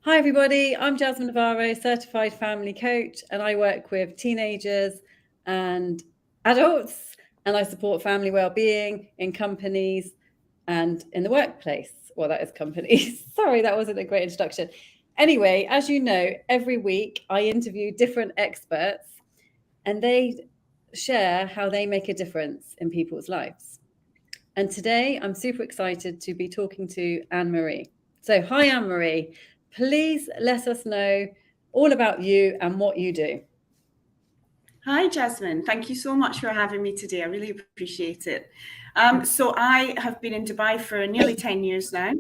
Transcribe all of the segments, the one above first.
Hi everybody, I'm Jasmine Navarro, certified family coach, and I work with teenagers and adults, and I support family well-being in companies and in the workplace. Well, that is companies. Sorry, that wasn't a great introduction. Anyway, as you know, every week I interview different experts and they share how they make a difference in people's lives. And today I'm super excited to be talking to Anne-Marie. So, hi, Anne-Marie. Please let us know all about you and what you do. Hi, Jasmine. Thank you so much for having me today. I really appreciate it. So I have been in Dubai for nearly 10 years now,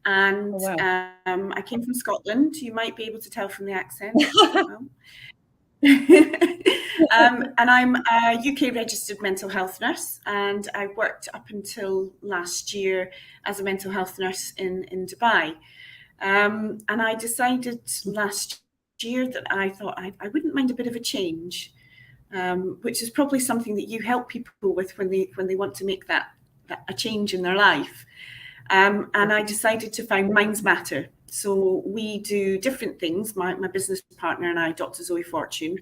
and Oh, wow. I came from Scotland. You might be able to tell from the accent. And I'm a UK registered mental health nurse, and I worked up until last year as a mental health nurse in Dubai. And I decided last year that I thought I wouldn't mind a bit of a change. Which is probably something that you help people with when they want to make that a change in their life. And I decided to found Minds Matter. So we do different things. My business partner and I, Dr. Zoe Fortune,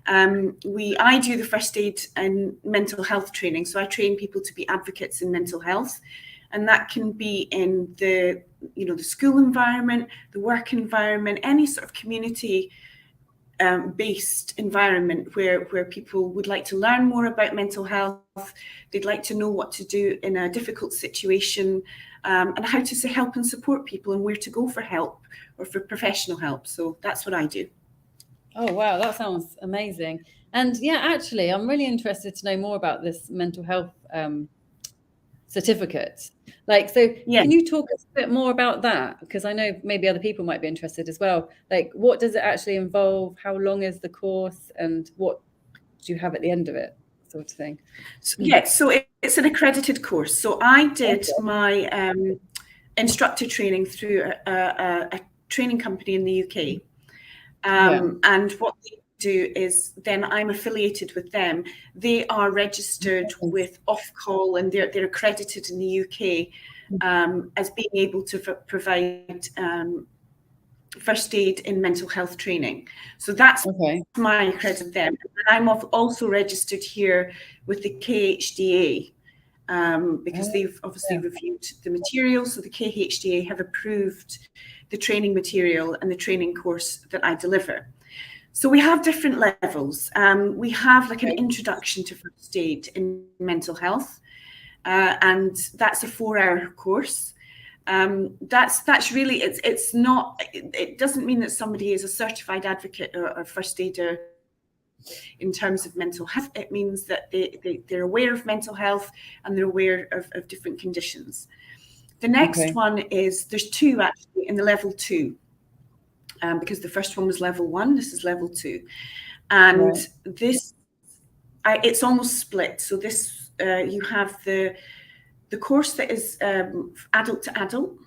I do the first aid and mental health training. So I train people to be advocates in mental health, and that can be in the school environment, the work environment, any sort of community based environment where people would like to learn more about mental health. They'd like to know what to do in a difficult situation, and how to help and support people and where to go for help or for professional help. So that's what I do. Oh, wow. That sounds amazing. And yeah, actually, I'm really interested to know more about this mental health certificate. Yeah. Can you talk a bit more about that? Because I know maybe other people might be interested as well. What does it actually involve? How long is the course? And what do you have at the end of it? Sort of thing. So it's an accredited course. So I did my instructor training through a training company in the UK. And what they do is then I'm affiliated with them. They are registered with Ofcall, and they're accredited in the UK as being able to provide first aid in mental health training. So that's my credit of them. And I'm also registered here with the KHDA because they've obviously reviewed the material. So the KHDA have approved the training material and the training course that I deliver. So we have different levels. We have like an introduction to first aid in mental health, and that's a 4-hour course. That's really, it's not, it doesn't mean that somebody is a certified advocate or first aider in terms of mental health. It means that they're aware of mental health and they're aware of different conditions. The next one is, there's 2 actually in the level 2, because the first one was level 1, this is level 2. And this, it's almost split. So this, you have the course that is adult to adult,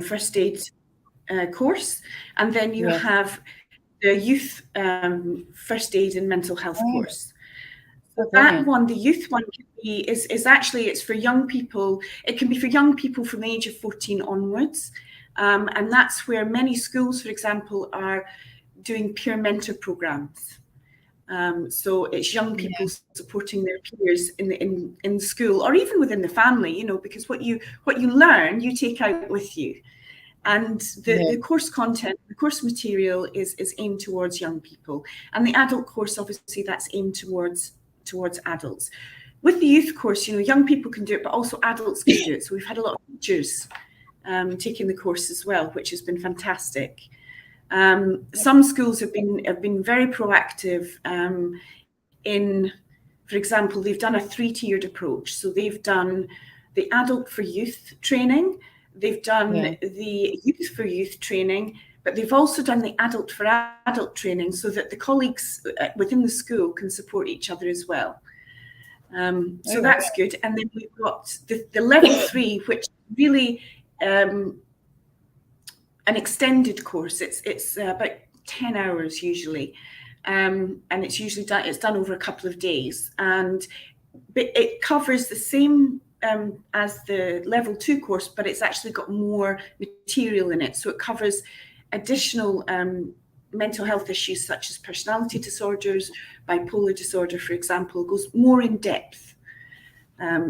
first aid course, and then you have the youth first aid and mental health course. So that one, the youth one, is actually, it's for young people. It can be for young people from the age of 14 onwards, and that's where many schools, for example, are doing peer mentor programs. So it's young people supporting their peers in school or even within the family, because what you learn, you take out with you. And the course content, the course material is aimed towards young people. And the adult course, obviously, that's aimed towards adults. With the youth course, young people can do it, but also adults can do it. So we've had a lot of teachers taking the course as well, which has been fantastic. Some schools have been very proactive in, for example, they've done a 3-tiered approach. So they've done the adult for youth training, they've done the youth for youth training, but they've also done the adult for adult training so that the colleagues within the school can support each other as well. So that's good. And then we've got the level 3, which really an extended course. It's about 10 hours usually, and it's usually done over a couple of days, and it covers the same as the level 2 course, but it's actually got more material in it. So it covers additional mental health issues such as personality disorders, bipolar disorder, for example, goes more in depth,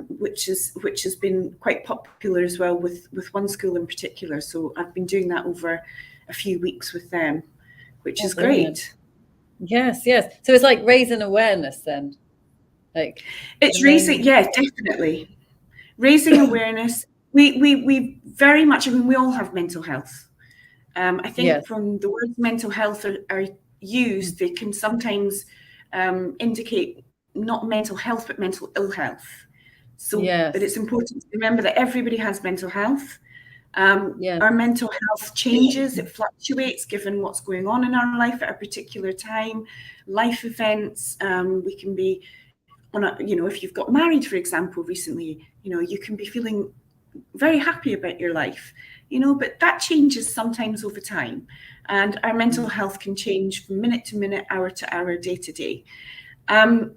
which has been quite popular as well with one school in particular. So I've been doing that over a few weeks with them, which is great. Yes. So it's like raising awareness then. Like it's raising, yeah, definitely raising awareness. We very much, I mean, we all have mental health. I think from the words mental health are used, they can sometimes indicate not mental health, but mental ill health. So but it's important to remember that everybody has mental health. Our mental health changes, it fluctuates given what's going on in our life at a particular time, life events. We can be on a, if you've got married, for example, recently, you can be feeling very happy about your life, but that changes sometimes over time. And our mental health can change from minute to minute, hour to hour, day to day. It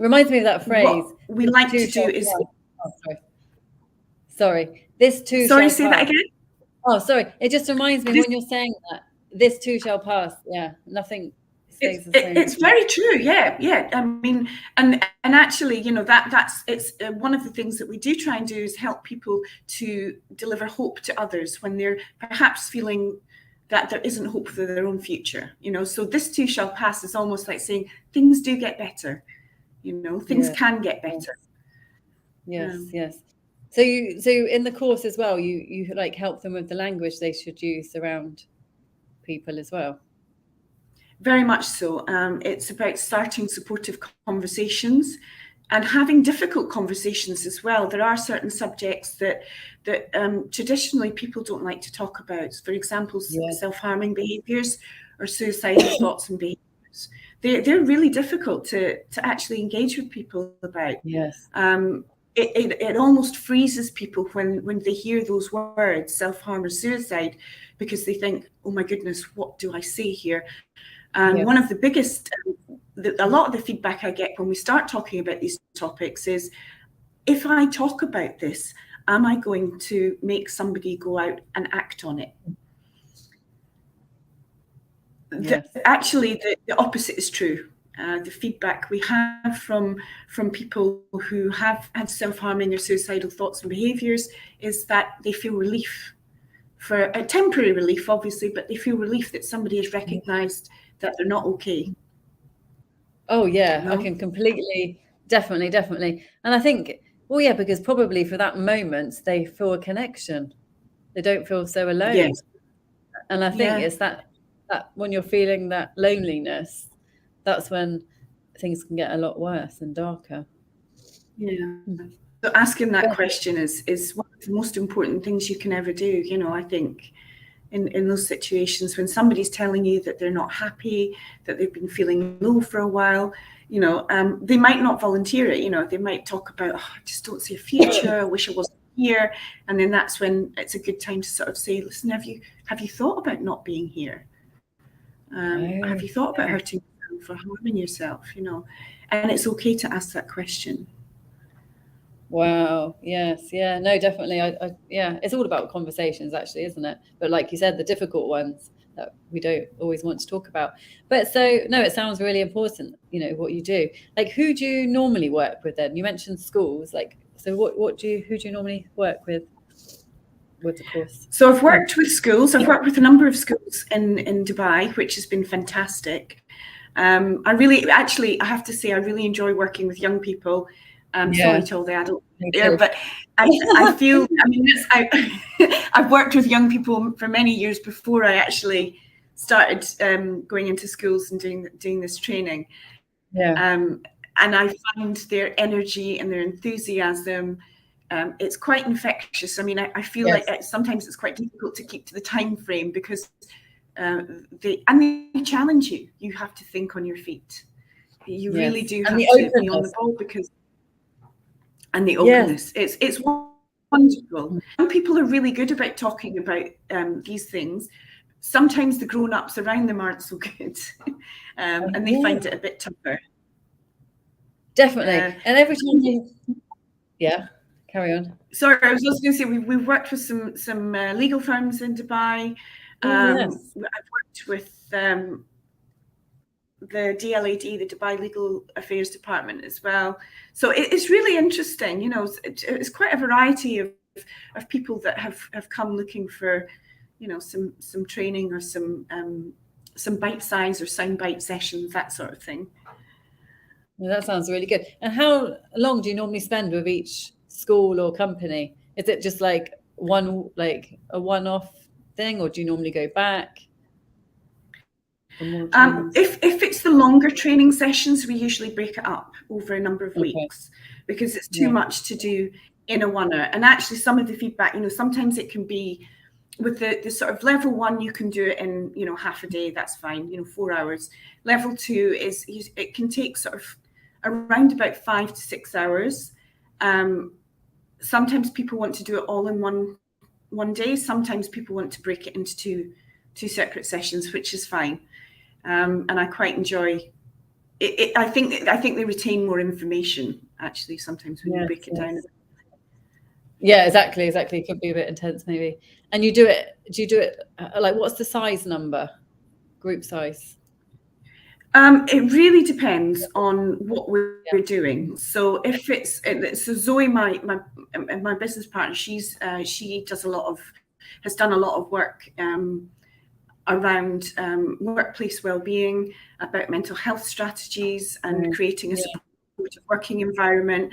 reminds me of that phrase. What we like to do is... Sorry. This too Sorry, shall say pass. that again? Oh, sorry. It just reminds me when you're saying that, this too shall pass. Yeah, nothing stays the same. It's very true. Yeah. I mean, and actually, it's one of the things that we do try and do is help people to deliver hope to others when they're perhaps feeling that there isn't hope for their own future. So this too shall pass is almost like saying things do get better. Things can get better. Yes. So in the course as well, you like help them with the language they should use around people as well. Very much so. It's about starting supportive conversations and having difficult conversations as well. There are certain subjects that traditionally people don't like to talk about. For example, self-harming behaviours or suicidal thoughts and behaviours. They're really difficult to actually engage with people about. It almost freezes people when they hear those words, self-harm or suicide, because they think, oh my goodness, what do I say here? And one of the biggest, a lot of the feedback I get when we start talking about these topics is, if I talk about this, am I going to make somebody go out and act on it? Actually, the opposite is true. The feedback we have from people who have had self-harming or suicidal thoughts and behaviours is that they feel relief, for a temporary relief, obviously, but they feel relief that somebody has recognised that they're not okay. Oh yeah, I can completely, definitely. And I think, because probably for that moment they feel a connection. They don't feel so alone. Yes. And I think it's that when you're feeling that loneliness, that's when things can get a lot worse and darker. Yeah. So asking that question is one of the most important things you can ever do, I think. In those situations when somebody's telling you that they're not happy, that they've been feeling low for a while, they might not volunteer it. They might talk about, I just don't see a future, I wish I wasn't here. And then that's when it's a good time to sort of say, listen, have you thought about not being here? Have you thought about hurting yourself or harming yourself? And it's okay to ask that question. Wow. Yes. Yeah. No, definitely. It's all about conversations, actually, isn't it? But like you said, the difficult ones that we don't always want to talk about. But so, no, it sounds really important, what you do. Like, who do you normally work with then? You mentioned schools. Like, so who do you normally work with the course? So I've worked with schools. I've worked with a number of schools in Dubai, which has been fantastic. I have to say, I really enjoy working with young people. Sorry to all the adults there, but I feel, I've worked with young people for many years before I actually started going into schools and doing this training. And I find their energy and their enthusiasm, it's quite infectious. I feel like sometimes it's quite difficult to keep to the time frame because they challenge you. You have to think on your feet. You really do have to be on the ball and the openness. It's wonderful. Some people are really good about talking about these things. Sometimes the grown-ups around them aren't so good, and they find it a bit tougher. Definitely. And every time Yeah, carry on. Sorry, I was also going to say we've worked with some legal firms in Dubai. Yes. I've worked with the DLAD, the Dubai Legal Affairs Department as well. So it's really interesting. It's quite a variety of people that have come looking for, some training or some bite size or soundbite sessions, that sort of thing. Well, that sounds really good. And how long do you normally spend with each school or company? Is it just like a one-off thing, or do you normally go back for more trainings? If it's the longer training sessions, we usually break it up over a number of weeks, because it's too much to do in a one-hour. And actually, some of the feedback, sometimes it can be with the sort of level 1, you can do it in half a day. That's fine. 4 hours. Level 2 is it can take sort of around about 5 to 6 hours. Sometimes people want to do it all in one day. Sometimes people want to break it into two separate sessions, which is fine. And I quite enjoy it. I think they retain more information actually sometimes when you break it down. Yeah, exactly. It could be a bit intense maybe. And do you do it like, what's the size number, group size? It really depends on what we're doing. So if so Zoe, my business partner, she has done a lot of work around workplace well-being, about mental health strategies and creating a supportive working environment.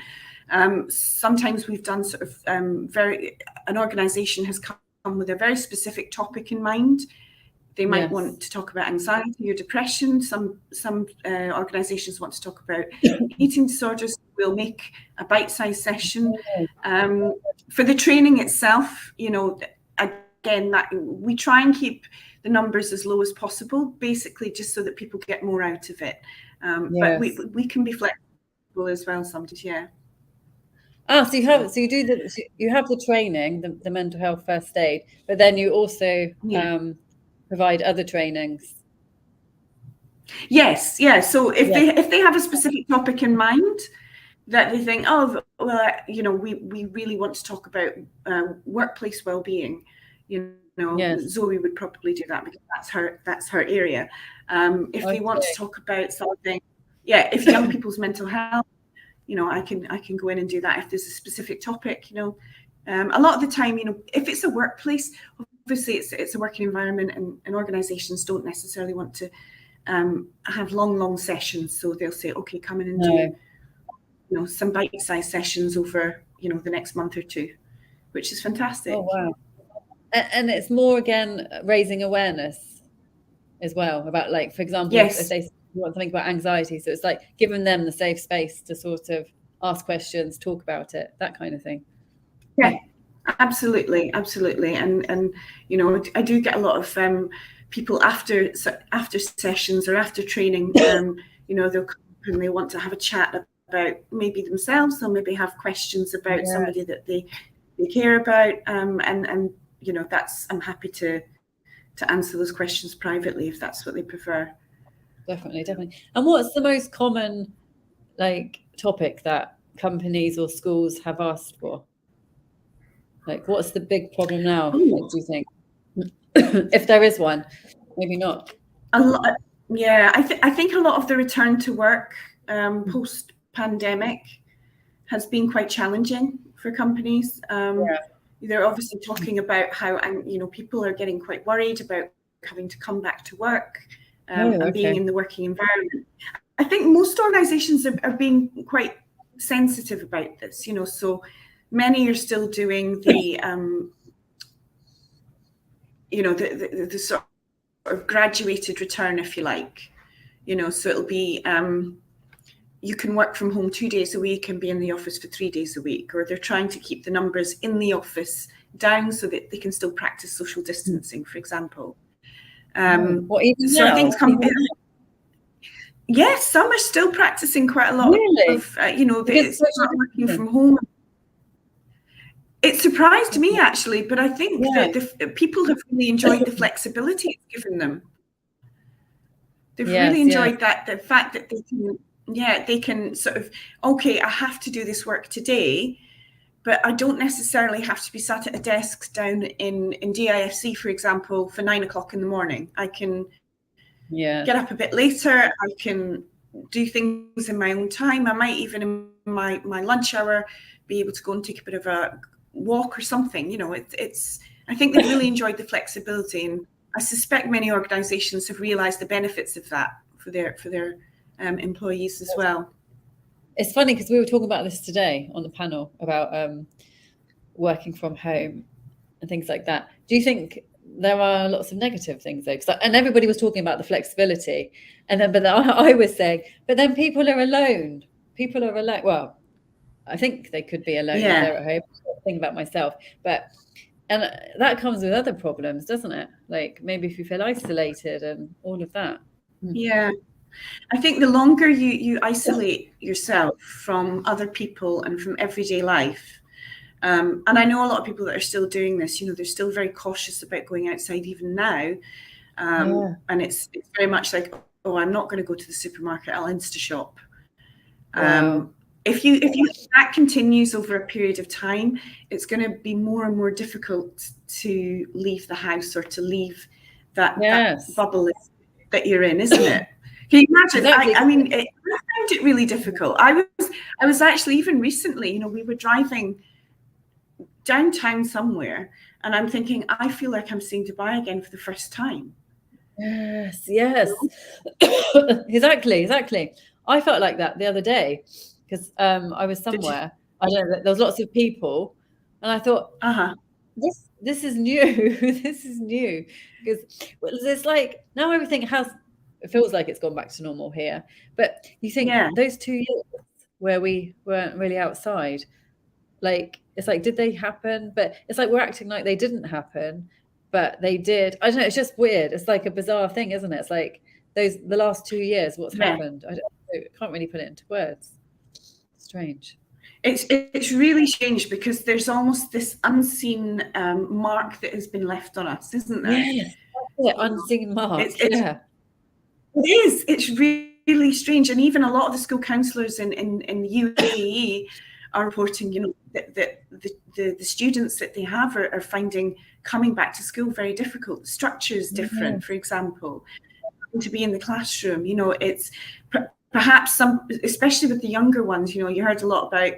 Sometimes we've done sort of an organisation has come with a very specific topic in mind. They might want to talk about anxiety or depression. Some organisations want to talk about eating disorders. We'll make a bite-sized session. For the training itself, again, that we try and keep the numbers as low as possible, basically just so that people get more out of it. But we can be flexible as well sometimes, So you have the training, the mental health first aid, but then you also provide other trainings. Yes. So if they have a specific topic in mind that they think, we really want to talk about workplace well-being, Zoe would probably do that because that's her area. If they want to talk about something, if young people's mental health, I can go in and do that if there's a specific topic. A lot of the time, if it's a workplace, obviously it's a working environment, and organisations don't necessarily want to have long sessions, so they'll say, okay, come in and do some bite-sized sessions over the next month or two, which is fantastic. Oh wow. And it's more, again, raising awareness as well about, like, for example, if they want something about anxiety, so it's like giving them the safe space to sort of ask questions, talk about it, that kind of thing. Yeah, absolutely. And I do get a lot of people after sessions or after training, they'll come and they want to have a chat about maybe themselves, or maybe have questions about somebody that they care about, and I'm happy to answer those questions privately if that's what they prefer. Definitely. And what's the most common topic that companies or schools have asked for? Like, what's the big problem now, do you think? If there is one, maybe not. A lot. Yeah, I think a lot of the return to work post-pandemic has been quite challenging for companies. They're obviously talking about how, people are getting quite worried about having to come back to work and being in the working environment. I think most organisations are being quite sensitive about this, so many are still doing the sort of graduated return, if you like, so it'll be you can work from home 2 days a week and be in the office for 3 days a week, or they're trying to keep the numbers in the office down so that they can still practice social distancing, for example. I think yes, some are still practicing quite a lot of, they start working from home. It surprised me actually, but I think that the people have really enjoyed the flexibility it's given them. They've really enjoyed that, the fact that they can sort of, okay, I have to do this work today, but I don't necessarily have to be sat at a desk down in DIFC, for example, for 9 o'clock in the morning. I can get up a bit later. I can do things in my own time. I might even in my lunch hour be able to go and take a bit of a walk or something. You know, it's I think they've really enjoyed the flexibility, and I suspect many organisations have realised the benefits of that for their employees as well. It's funny because we were talking about this today on the panel about working from home and things like that. Do you think there are lots of negative things though? And everybody was talking about the flexibility, and then I was saying, but then people are alone. People are alone. Well, I think they could be alone if they're at home. I think about myself, and that comes with other problems, doesn't it? Like maybe if you feel isolated and all of that. Yeah. I think the longer you isolate yourself from other people and from everyday life, and I know a lot of people that are still doing this, you know, they're still very cautious about going outside even now. And it's very much like, oh, I'm not going to go to the supermarket, I'll Instashop. Wow. If that continues over a period of time, it's going to be more and more difficult to leave the house or to leave that bubble that you're in, isn't it? Can you imagine? Exactly. I mean, I found it really difficult. I was actually, even recently, you know, we were driving downtown somewhere, and I'm thinking, I feel like I'm seeing Dubai again for the first time. Yes. Exactly. I felt like that the other day because I was somewhere. I don't know. There was lots of people, and I thought, this is new. This is new because it's like now everything it feels like it's gone back to normal here. But you think those 2 years where we weren't really outside, like it's like, did they happen? But it's like we're acting like they didn't happen, but they did. I don't know. It's just weird. It's like a bizarre thing, isn't it? It's like the last 2 years, what's happened? I can't really put it into words. Strange. It's really strange because there's almost this unseen mark that has been left on us, isn't there? Yes, unseen mark. It is. It's really strange, and even a lot of the school counsellors in the UAE are reporting, you know, that the students that they have are finding coming back to school very difficult. The structure is different, for example, to be in the classroom. You know, it's perhaps some, especially with the younger ones. You know, you heard a lot about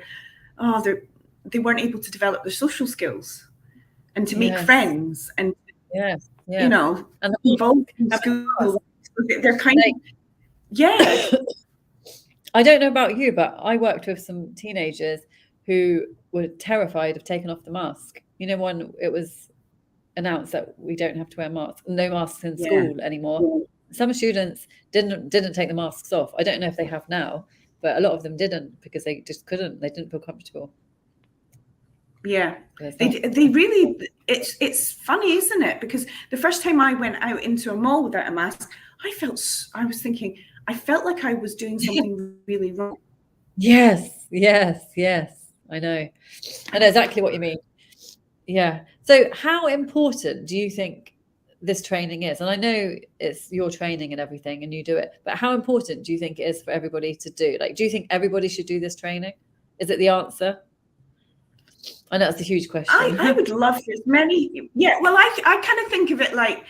they weren't able to develop their social skills and to make friends and you know, and involved in school. They're kind of I don't know about you, but I worked with some teenagers who were terrified of taking off the mask. You know, when it was announced that we don't have to wear masks, no masks in school anymore. Some students didn't take the masks off. I don't know if they have now, but a lot of them didn't because they just couldn't. They didn't feel comfortable. Yeah, they really. It's funny, isn't it? Because the first time I went out into a mall without a mask, I felt like I was doing something really wrong. Yes. I know exactly what you mean. Yeah. So how important do you think this training is? And I know it's your training and everything and you do it, but how important do you think it is for everybody to do? Like, do you think everybody should do this training? Is it the answer? I know that's a huge question. I would love as many. Yeah, well, I kind of think of it like,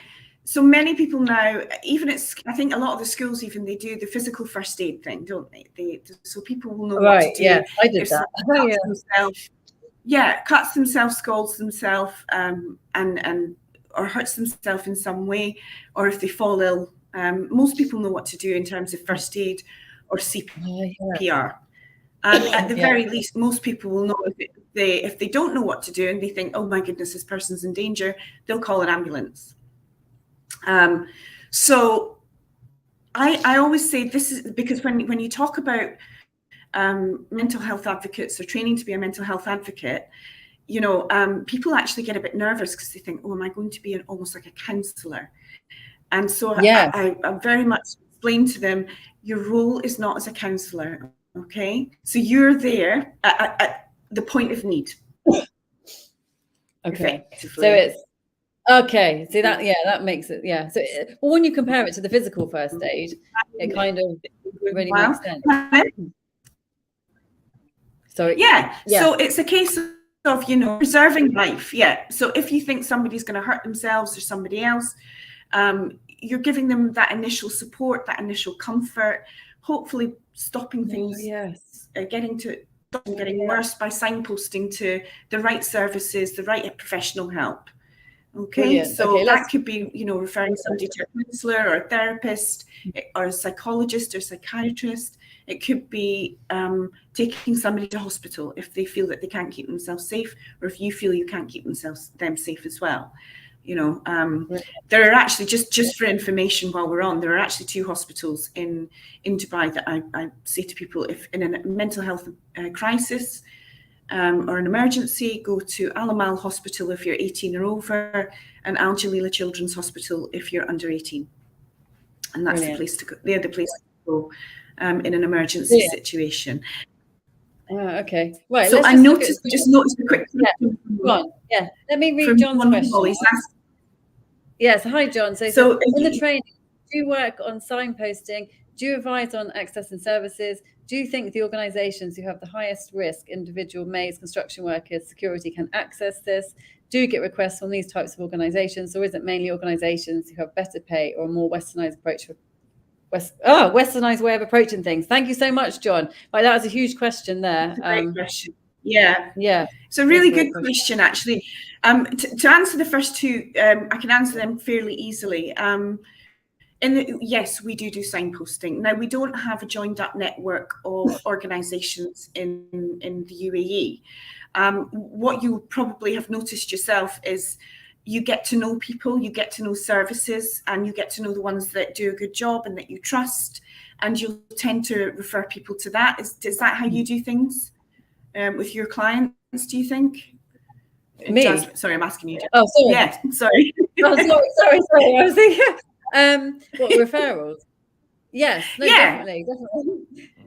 so many people now, even I think a lot of the schools even, they do the physical first aid thing, don't they? So people will know what to do. Yeah, I did that. Cuts themselves, scalds themselves, and or hurts themselves in some way, or if they fall ill. Most people know what to do in terms of first aid or CPR. And at the very least, most people will know if they don't know what to do and they think, oh my goodness, this person's in danger, they'll call an ambulance. So I always say this is because when you talk about mental health advocates or training to be a mental health advocate, you know, people actually get a bit nervous because they think, oh, am I going to be almost like a counsellor? And so I very much explain to them, your role is not as a counsellor, okay? So you're there at the point of need. Okay, so it's okay. See that? Yeah, that makes it. Yeah. So when you compare it to the physical first aid, it kind of really makes sense. So So it's a case of, preserving life. Yeah. So if you think somebody's going to hurt themselves or somebody else, you're giving them that initial support, that initial comfort, hopefully stopping things getting worse by signposting to the right services, the right professional help. Okay, brilliant. So that could be, referring somebody to a counsellor or a therapist or a psychologist or psychiatrist. It could be taking somebody to hospital if they feel that they can't keep themselves safe, or if you feel you can't keep them safe as well. There are actually, just for information while we're on, there are actually 2 hospitals in Dubai that I say to people, if in a mental health crisis or an emergency, go to Al Amal Hospital if you're 18 or over, and Al Jalila Children's Hospital if you're under 18. And that's the place to go. They're the place to go in an emergency situation. Okay. Right. So I noticed a quick question. Yeah. Let me read John's question. Yes. Hi, John. So in the training, do you work on signposting? Do you advise on accessing services? Do you think the organisations who have the highest risk, individual maids, construction workers, security, can access this? Do you get requests from these types of organisations, or is it mainly organisations who have better pay or a more westernised approach westernised way of approaching things? Thank you so much, John. Right, that was a huge question there. Great question. Yeah. It's a really good question, actually. To answer the first 2, I can answer them fairly easily. Yes, we do signposting. Now, we don't have a joined up network of organisations in the UAE. What you probably have noticed yourself is you get to know people, you get to know services, and you get to know the ones that do a good job and that you trust, and you'll tend to refer people to that. Is that how you do things with your clients, do you think? Me? Jasmine, sorry, I'm asking you. Oh, sorry. Yeah, sorry. Oh, sorry. I was thinking, what, referrals? Yes, no, definitely.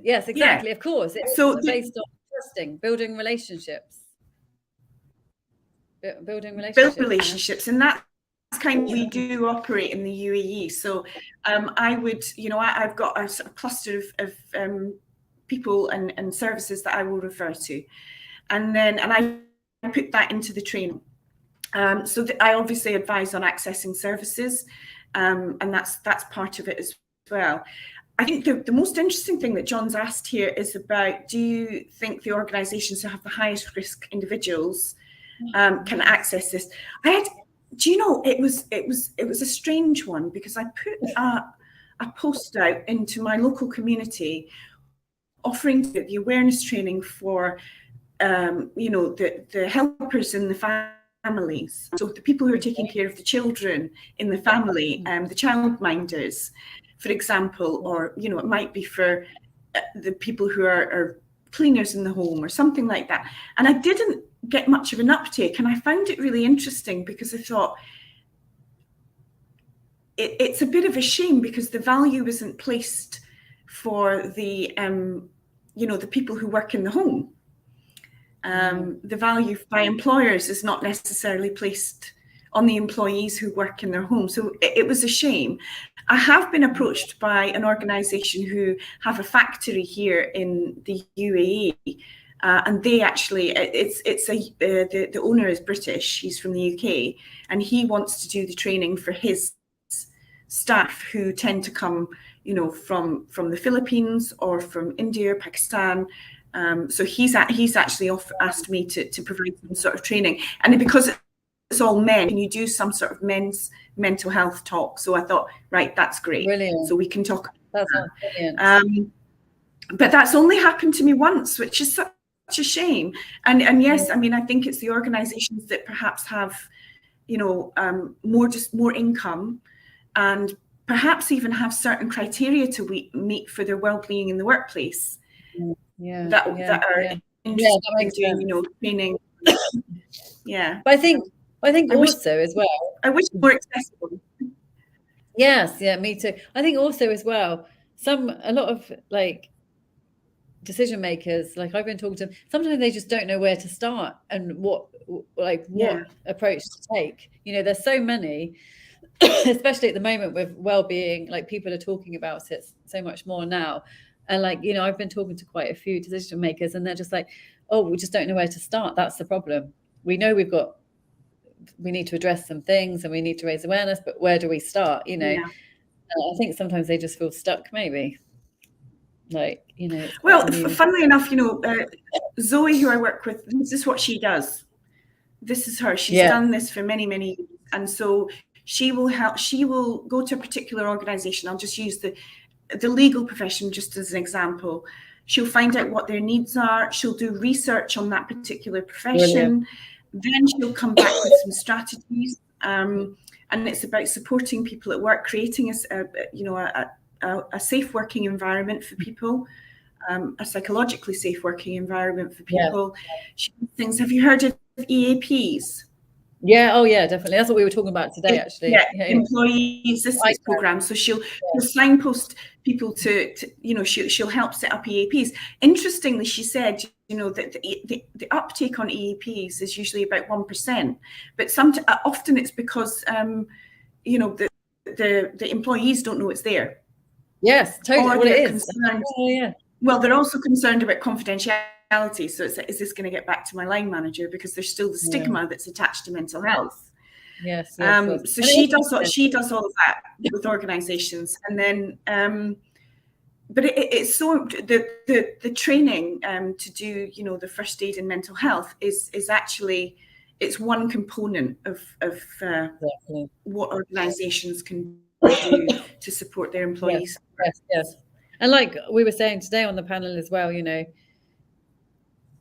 Yes, exactly. Yeah. Of course. It's based on trusting, building relationships. Building relationships. And that's kind of we do operate in the UAE. So I would, I've got a sort of cluster of people and services that I will refer to, and I put that into the training. So I obviously advise on accessing services, and that's part of it as well. I think the most interesting thing that John's asked here is about, do you think the organisations who have the highest risk individuals can access this? It was a strange one, because I put a post out into my local community offering the awareness training for the helpers in the families, so the people who are taking care of the children in the family, the childminders, for example, or it might be for the people who are cleaners in the home or something like that. And I didn't get much of an uptake, and I found it really interesting, because I thought it's a bit of a shame, because the value isn't placed for the the people who work in the home. The value by employers is not necessarily placed on the employees who work in their home. So it was a shame. I have been approached by an organisation who have a factory here in the UAE, and they actually, the owner is British, he's from the UK, and he wants to do the training for his staff who tend to come, from the Philippines or from India, Pakistan. So he's actually asked me to provide some sort of training, and because it's all men, can you do some sort of men's mental health talk? So I thought, right, that's great. Brilliant. So we can talk. That's brilliant. But that's only happened to me once, which is such a shame. And yes, I mean, I think it's the organisations that perhaps have, more income, and perhaps even have certain criteria to meet for their well-being in the workplace. That are interested in doing, training. Yeah. But I think also as well. I wish more accessible. Yes, yeah, me too. I think also as well, a lot of decision makers, I've been talking to them, sometimes they just don't know where to start and what approach to take. There's so many, especially at the moment with well-being, people are talking about it so much more now. And I've been talking to quite a few decision makers, and they're just like, we just don't know where to start. That's the problem. We know we need to address some things and we need to raise awareness, but where do we start? You know, Yeah. I think sometimes they just feel stuck, maybe. Like, you know, it's well, new. Funnily enough, you know, Zoe, who I work with, this is what she does. This is her. She's done this for many, many years. And so she will go to a particular organization. I'll just use the legal profession just as an example. She'll find out what their needs are. She'll do research on that particular profession. Brilliant. Then she'll come back with some strategies. And it's about supporting people at work, creating a safe working environment for people, a psychologically safe working environment for people. Things. Have you heard of EAPs? Yeah. Oh, yeah, definitely. That's what we were talking about today, actually. Yeah. Employee assistance program. So she'll signpost people to you know, she'll help set up EAPs. Interestingly, she said, you know, that the uptake on EAPs is usually about 1%, but often it's because you know, the employees don't know it's there. Yes, totally. Or they're concerned. Well, they're also concerned about confidentiality. So is this going to get back to my line manager? Because there's still the stigma that's attached to mental health. Yes. So she does all of that with organizations. And then, but it's so the training to do, you know, the first aid in mental health is actually, it's one component of what organizations can do to support their employees. Yes. And like we were saying today on the panel as well, you know,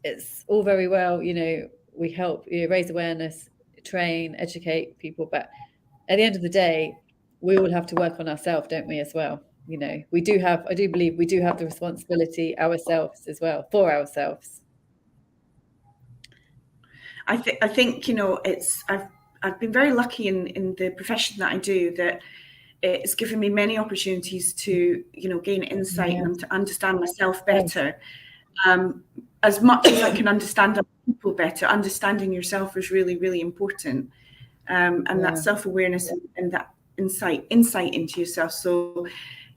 it's all very well, you know, we help raise awareness, train, educate people, but at the end of the day, we all have to work on ourselves, don't we, as well? You know, I do believe we do have the responsibility ourselves as well, for ourselves. I think, you know, I've been very lucky in the profession that I do, that it's given me many opportunities to, you know, gain insight and to understand myself better. As much as I can understand other people better, understanding yourself is really, really important. And that self-awareness and that insight into yourself. So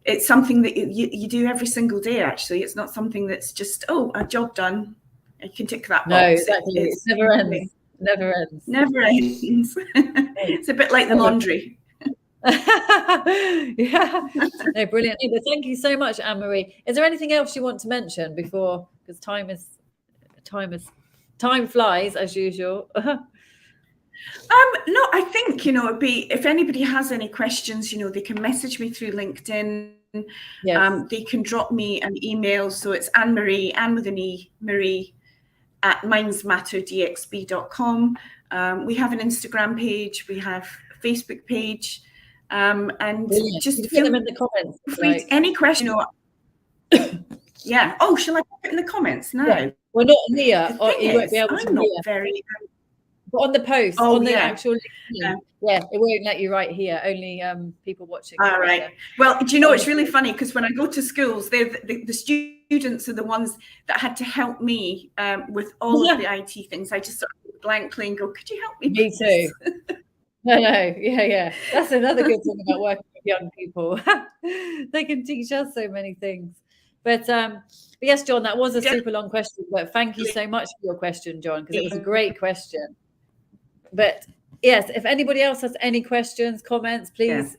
it's something that you do every single day, actually. It's not something that's just, a job done. I can tick that box. No, exactly. It never ends. Never ends. Never ends. It's a bit like the laundry. Yeah. No, brilliant. But thank you so much, Anne-Marie. Is there anything else you want to mention before, because time flies as usual? No, I think, you know, it'd be, if anybody has any questions, you know, they can message me through LinkedIn. They can drop me an email. So it's Anne-Marie, Anne with an E, Marie at mindsmatterdxb.com. We have an Instagram page. We have a Facebook page. And brilliant. Just put them in the comments. Any question, you know. Yeah. Oh, shall I put it in the comments now? Yeah. Well, not here. Or you won't be able to. I'm not very. But on the post, the actual. Yeah, it won't let you write here. Only people watching. All right. Well, do you know, it's really funny because when I go to schools, the students are the ones that had to help me with all of the IT things. I just sort of blankly and go, "Could you help me?" Me too. No, yeah. That's another good thing about working with young people. They can teach us so many things. But yes, John, that was a super long question. But thank you so much for your question, John, because it was a great question. But yes, if anybody else has any questions, comments, please,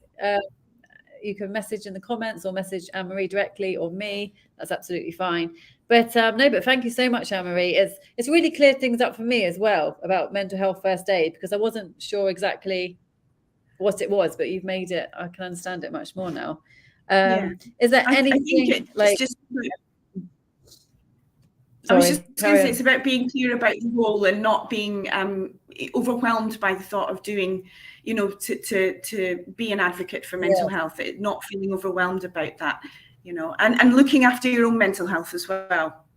you can message in the comments or message Anne-Marie directly or me. That's absolutely fine. But but thank you so much, Anne-Marie. It's really cleared things up for me as well about mental health first aid, because I wasn't sure exactly what it was, but you've made it, I can understand it much more now. Is there anything I was just going to say, it's about being clear about the role and not being overwhelmed by the thought of doing, you know, to be an advocate for mental health, not feeling overwhelmed about that, you know, and looking after your own mental health as well.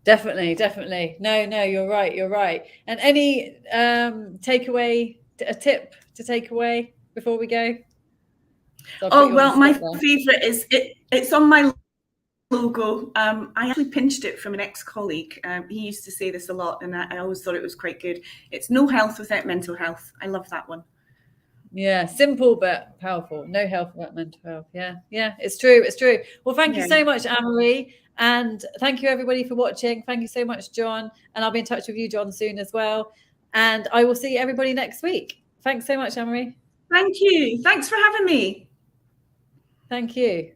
Definitely. No, you're right. And any takeaway, a tip to take away before we go? So my favorite is it's on my logo. I actually pinched it from an ex-colleague. He used to say this a lot, and I always thought it was quite good. It's no health without mental health. I love that one. Yeah, simple but powerful. No health without mental health. Yeah, it's true. Well, thank you so much, Anne-Marie. And thank you everybody for watching. Thank you so much, John. And I'll be in touch with you, John, soon as well. And I will see everybody next week. Thanks so much, Anne-Marie. Thank you. Thanks for having me. Thank you.